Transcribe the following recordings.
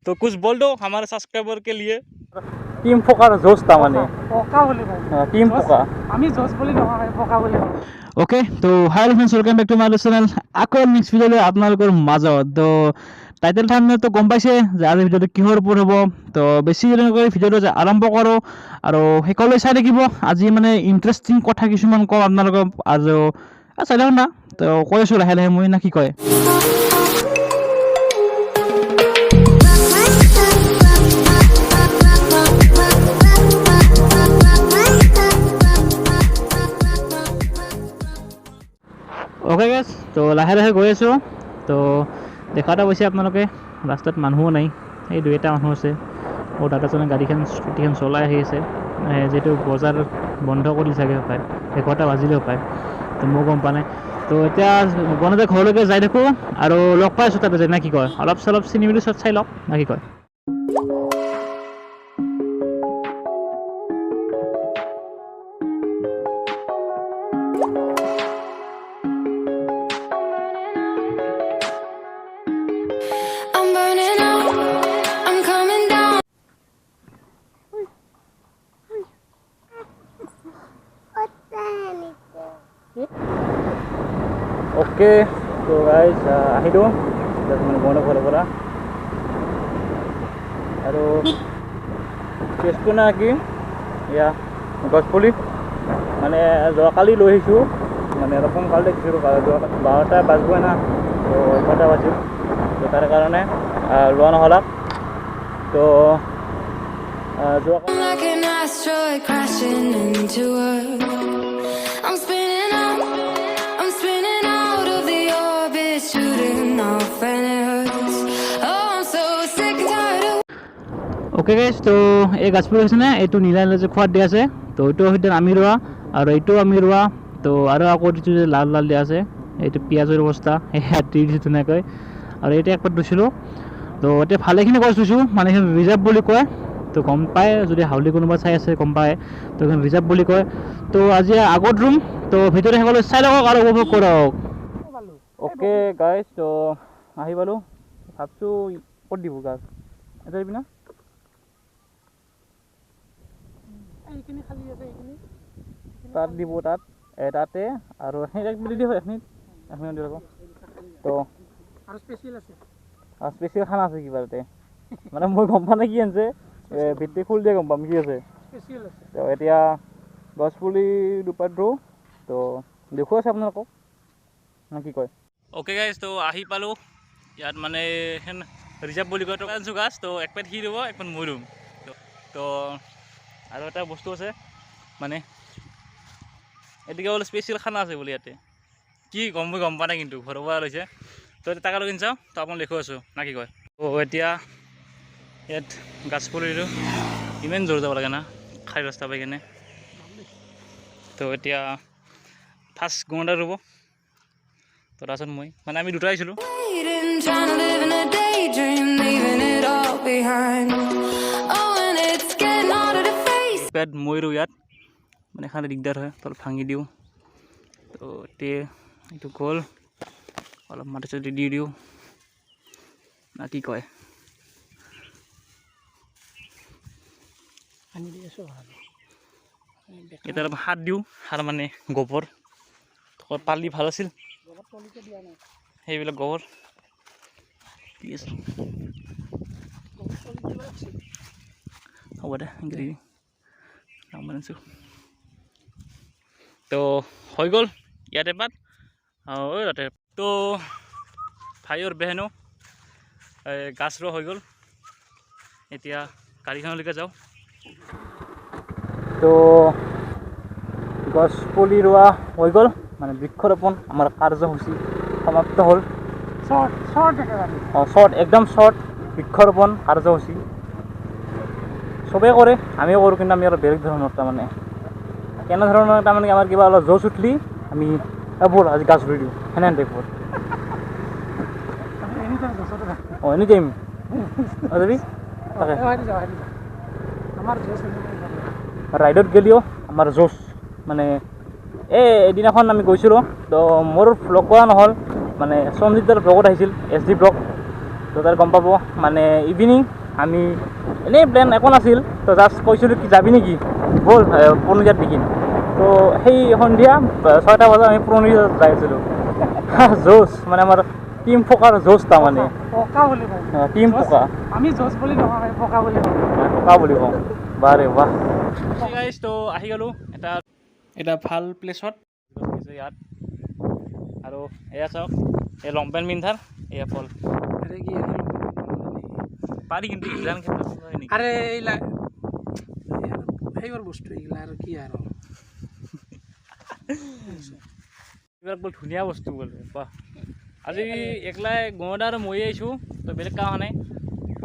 तो कुछ बोल दो हमारे सब्सक्राइबर के लिए टीम फोकार जोश था माने पोका बोली भाई टीम फोका আমি জোস বলি নহয় পোকা বলি ओके तो hi friends welcome back to my channel আকৌ নেক্সট ভিডিঅ'লৈ আপোনালোকৰ মাজত তো টাইটেল থাম্বনেল তো গম পাইছে যে আজি ভিডিঅ'টো কিহৰ ওপৰত হ'ব তো বেছি দেৰি নকৰি ভিডিঅ'টো আৰম্ভ কৰোঁ আৰু শেষলৈ চাই থাকিব আজি মানে ইণ্টাৰেষ্টিং কথা কিছুমান কওঁ আপোনালোকক আৰু চাই থাকক না তো কৈ আছোঁ লাহে লাহে মই না কি কয় ओके गैस तो लाहे लाहे गई आसो तो देखा এটা পাইছে আপোনালোকে ৰাস্তাত মানুহো নাই এই দুই এটা মানুহ আছে ও দাদাজনে গাড়ীখন স্কুটিখন চলাই আহি আছে যেটো বজাৰ বন্ধ কৰি চাগে পায় 11টা বাজিলেও পায় তো মই গম পা নাই তো এতিয়া গণতে ঘৰলৈকে যাই দেখো আৰু লগ পাই আছো তাতে না কি কয় অলপ চলপ চিনি মিলি চত চাই লওক না কি কয় ओके तो गाइस আহিলো মানে বন্ধ ঘৰৰ পৰা আৰু কেছটো না কি ইয়া গছপুলি মানে যোৱাকালি লৈ আহিছোঁ মানে অলপ সোনকালে দিছিলোঁ 12টা বাজিবই না তো 11টা বাজিল তো তাৰ কাৰণে লোৱা নহ'ল তো ओके गाइस तो এই গাছপুলি আছে না এইটো নীলা নীলা যে খোৱাত দিয়া আছে তো এইটো হইতে আমি ৰোৱা আৰু এইটো আমি ৰোৱা তো আৰু আকৌ এইটো যে লাল লাল দিয়া আছে এইটো পিয়াজৰ অৱস্থা এই হাতি দিছে ধুনীয়াকৈ আৰু এইটো একপাত দিছিলোঁ তো এতিয়া ভালেখিনি গছ দিছোঁ মানে এইখন ৰিজাৰ্ভ বুলি কয় তো গম পায় যদি হাউলি কোনোবা চাই আছে গম পায় তো এইখন ৰিজাৰ্ভ বুলি কয় তো আজি আগত ৰুম তো ভিতৰে সকলো চাই লওক আৰু উপভোগ কৰক ओके गाइस तो আহি পালো ভাবছোঁ ক'ত দিব গাছ এটা দিবি না এইখিনি খালি আছে এইখিনি তাত দিব তাত তাতে আৰু এক মিলি দিব এখন দিব তো আৰু স্পেশাল আছে আৰু স্পেশাল খানা আছে কিবা তাতে মানে মই গম পা নাই কি আনছে ভিত্তি ফুল দিয়ে গম পাম কি আছে স্পেশাল আছে তো এতিয়া গছপুলি দুপাত ৰো তো দেখুৱাইছে আপোনালোকক না কি কয় ओके गाइस तो আহি পালো ইয়াত মানে হেন ৰিজাৰ্ভ বুলি কয় তো আনছো গাছ তো এক পেট সি দিব এক পেট মই ৰুম তো আৰু এটা বস্তু আছে মানে এদিকে বোলে স্পেচিয়েল খানা আছে বোলে ইয়াতে কি গম পা নাই কিন্তু ঘৰৰ পৰা লৈছে তো তাকে লৈ চাওঁ তো আপোনাক দেখুৱাই আছোঁ না কি কয় তো এতিয়া ইয়াত গাছপুলিটো ইমান জোৰ যাব লাগে না খাই ৰাস্তা পাই কিনে তো এতিয়া ফাৰ্ষ্ট গুণটা ৰুব তো তাৰপিছত মই মানে আমি দুটা আহিছিলোঁ পেট মই ৰু ইয়াত মানে খালে দিগদাৰ হয় তল ভাঙি দিওঁ তো এতিয়া এইটো গ'ল অলপ মাটি চাটি দি দিওঁ না কি কয় এতিয়া অলপ সাৰ দিওঁ সাৰ মানে গোবৰ পালি ভাল আছিল সেইবিলাক গোবৰ ঠিক আছে হ'ব দে তো হৈ গ'ল ইয়াতে পাত ঐ তাতে তো ভাই আৰু বেহেনো গাছ ৰোৱা হৈ গ'ল এতিয়া গাড়ীখনলৈকে যাওঁ তো গছ পুলি ৰোৱা হৈ গ'ল মানে বৃক্ষৰোপণ আমাৰ কাৰ্যসূচী সমাপ্ত হ'ল শৰ্ট একদম শৰ্ট বৃক্ষৰোপণ কাৰ্যসূচী চবেই কৰে আমিও কৰোঁ কিন্তু আমি অলপ বেলেগ ধৰণৰ তাৰমানে কেনেধৰণৰ তাৰমানে আমাৰ কিবা অলপ জোচ উঠলি আমি ব'ল আজি গাছ ৰুই দিওঁ সেনেহেন টাইপৰ এনি টাইম যাবি তাকে ৰাইডত গেলিও আমাৰ জোচ মানে এদিনাখন আমি গৈছিলোঁ তো মোৰ ভ্লগ কৰা নহ'ল মানে সঞ্জিতৰ ব্লগত আহিছিল এছ ডি ব্লগ তো তাৰ গম পাব মানে ইভিনিং আমি এনেই প্লেন একো নাছিল তো জাষ্ট কৈছিলোঁ কি যাবি নেকি ব'ল পুৰণিজাত দেখিম তো সেই সন্ধিয়া 6টা বজাত আমি পুৰণিজাত যাই আছিলোঁ জোচ মানে আমাৰ টিম ফকাৰ জোচ তাৰমানে পকা বুলি কওঁ টিম ফকা আমি জজ বুলি নহয় পকা বুলি কওঁ ফকা বুলি কওঁ বাৰে বাহ গাইজ তো আহি গ'লোঁ এটা ভাল প্লেচত ইয়াত আৰু এয়া চাওক এই লং পেণ্ট পিন্ধাৰ এয়া ফল পাৰি কিন্তু ইগলান ক্ষেত্ৰত আৰে এইলা সেইবোৰ বস্তু এইগিলা আৰু কি আৰু এইবিলাক বৰ ধুনীয়া বস্তু বোলে বাহ আজি একলাই গঁৱত আৰু মই আহিছোঁ তো বেলেগ কাম নাই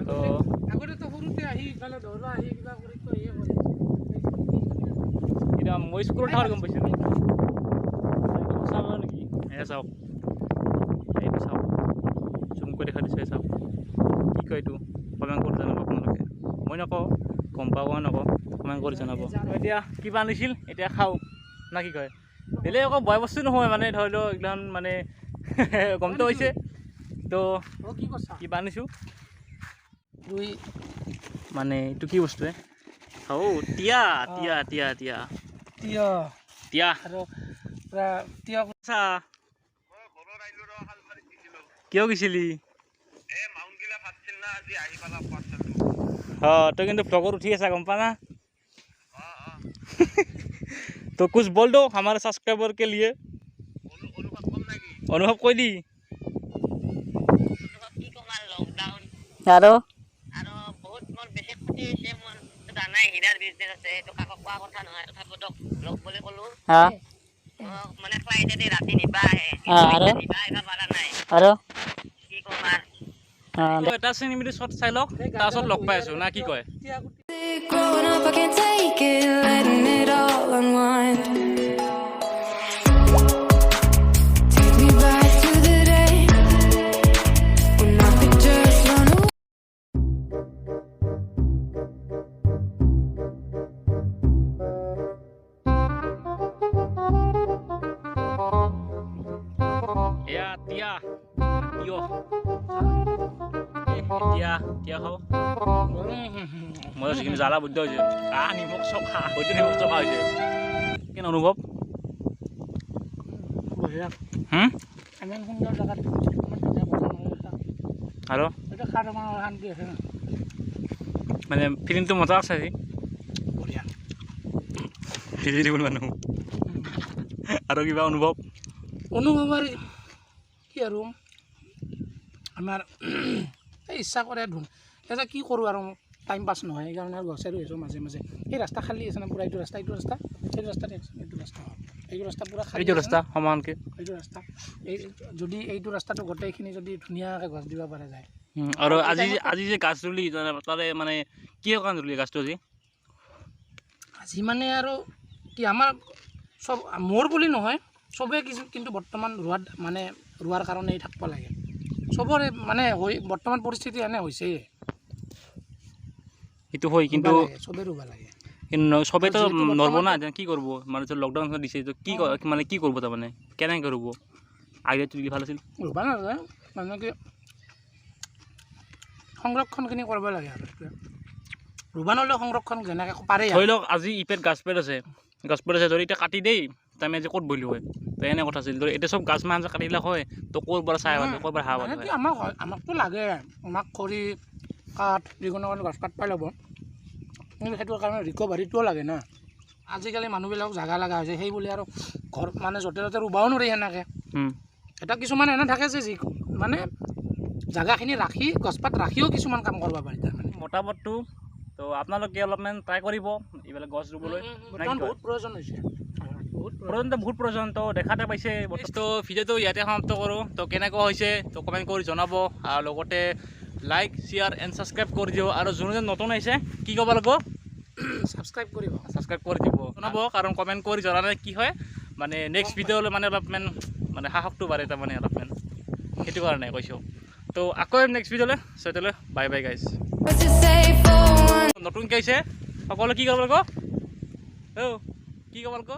তো আগতেতো সৰুতে আহি ইফালে দৌৰা আহি কিবা কৰি এতিয়া মই স্কুলত থকাৰ গম পাইছিলোঁ চাব নেকি এয়া চাওক এইটো চাওক জুম কৰি দেখা দিছে চাওক কি কয় এইটো কমেণ্ট কৰি জনাব আপোনালোকে মই নকওঁ গম পাব নকওঁ কমেণ্ট কৰি জনাব এতিয়া কিবা আনিছিল এতিয়া খাওঁ না কি কয় বেলেগ আকৌ বেয়া বস্তু নহয় মানে ধৰি লওক একদম মানে গমটো হৈছে তো কিবা আনিছোঁ মানে এইটো কি বস্তুৱে তিয়া তিয়া তিয়া তিয়া তিয়া আৰু তিয়া চা কিয় গৈছিলি তই কিন্তু ব্লগত উঠি আছা গম পা না तो कुछ बोल दो हमारे सब्सक्राइबर के लिए अनुभव কৈ দি আৰু বহুত মোৰ বেছি ক্ষতি হৈছে মোৰ জানাই হীৰাৰ বিজনেছ আছে এইটো কাকো কোৱা কথা নহয় তথাপিতো লগ বুলি ক'লো মানে ফ্লাইটেদি ৰাতি নিবা আহে আৰু নিবা আহিব পৰা নাই আৰু কি ক'ম এটা চিনেমেটি শ্বট চাই লওক তাৰপিছত লগ পাই আছোঁ না কি কয় Growing up, I can't take it, letting it all unwind. Take me back to the day when I could just run away. এয়া তিয়া তিয় তিয়া তিয়া খাব মই কিন্তু জ্বালা বুদ্ধ হৈছে নিমখ চখা হয়তো নিমখ চখা হৈছে কেনে অনুভৱ ইমান সুন্দৰ জেগাত আৰু এইটো খাৰ আমাৰ শান্তি আছে ন মানে ফিলিংটো মজা আছে আজি বঢ়িয়া ফিলি দিব মানুহ আৰু কিবা অনুভৱ আৰু কি আৰু আমাৰ এই ইচ্ছা কৰে ধুন এতিয়া কি কৰোঁ আৰু টাইম পাছ নহয় সেইকাৰণে আৰু গছে ৰৈছোঁ মাজে মাজে এই ৰাস্তা খালী আছে না পূৰা এইটো ৰাস্তা এইটো ৰাস্তা পূৰা খালী এইটো ৰাস্তা সমানকৈ এইটো ৰাস্তা এই যদি এইটো ৰাস্তাটো গোটেইখিনি যদি ধুনীয়াকৈ গছ দিব পৰা যায় আৰু আজি যে গাছ ৰুলি তাৰে মানে কিহৰ কাৰণে ৰুলি গাছটো আজি মানে আৰু কি আমাৰ চব মোৰ বুলি নহয় চবেই কিন্তু বৰ্তমান ৰোৱাৰ কাৰণেই থাকিব লাগে চবৰে মানে বৰ্তমান পৰিস্থিতি এনে হৈছে সেইটো হয় কিন্তু চবেই ৰুব লাগে কিন্তু চবেইতো নৰব না কি কৰিব মানে লকডাউন দিছে কি মানে কি কৰিব তাৰমানে কেনেকৈ ৰুব আইডিয়াটো কি ভাল আছিল ৰুব নালাগে মানে কি সংৰক্ষণখিনি কৰিব লাগে আৰু ৰুব নহ'লেও সংৰক্ষণ যেনেকৈ পাৰে ধৰি লওক আজি ইপেট গাছপেট আছে ধৰি এতিয়া কাটি দেই আমি আজি ক'ত বহিলোঁ হয় তো এনে কথা আছিল ধৰি এতিয়া চব গাছ মাছ কাটিলে হয় তো ক'ৰ পৰা চাই পালে ক'ৰ পৰা হাৱা পালে হয় আমাকতো লাগে আমাক খৰি কাঠ যিকোনো কাৰণে গছ কাঠ পাই ল'ব কিন্তু সেইটোৰ কাৰণে ৰিকভাৰীটোও লাগে না আজিকালি মানুহবিলাকক জাগা লগা হৈছে সেই বুলি আৰু ঘৰ মানে য'তে ত'তে ৰুবাও নোৱাৰি সেনেকৈ এটা কিছুমান এনে থাকে যে মানে জাগাখিনি ৰাখি গছপাত ৰাখিও কিছুমান কাম কৰিব পাৰি তাৰমানে মতামতটো তো আপোনালোকে অলপমান ট্ৰাই কৰিব এইবিলাক গছ ৰুবলৈ বহুত প্ৰয়োজন হৈছে বহুত প্ৰয়োজন তো দেখাতে পাইছে তো ভিডিঅ'টো ইয়াতে সমাপ্ত কৰোঁ তো কেনেকুৱা হৈছে তো কমেণ্ট কৰি জনাব আৰু লগতে লাইক শ্বেয়াৰ এণ্ড ছাবস্ক্ৰাইব কৰি দিব আৰু যোনে নতুন আহিছে কি ক'ব লাগিব ছাবস্ক্ৰাইব কৰি দিব জনাব কাৰণ কমেণ্ট কৰি জনালে কি হয় মানে নেক্সট ভিডিঅ'লৈ মানে অলপমান মানে সাহসটো বাঢ়ে তাৰমানে অলপমান সেইটো কাৰণে কৈছোঁ তো আকৌ নেক্সট ভিডিঅ'লৈ তেতিয়ালৈ বাই বাই গাইজ নতুনকৈ আহিছে সকলোৱে কি কৰিব লাগিব কি ক'ব লাগিব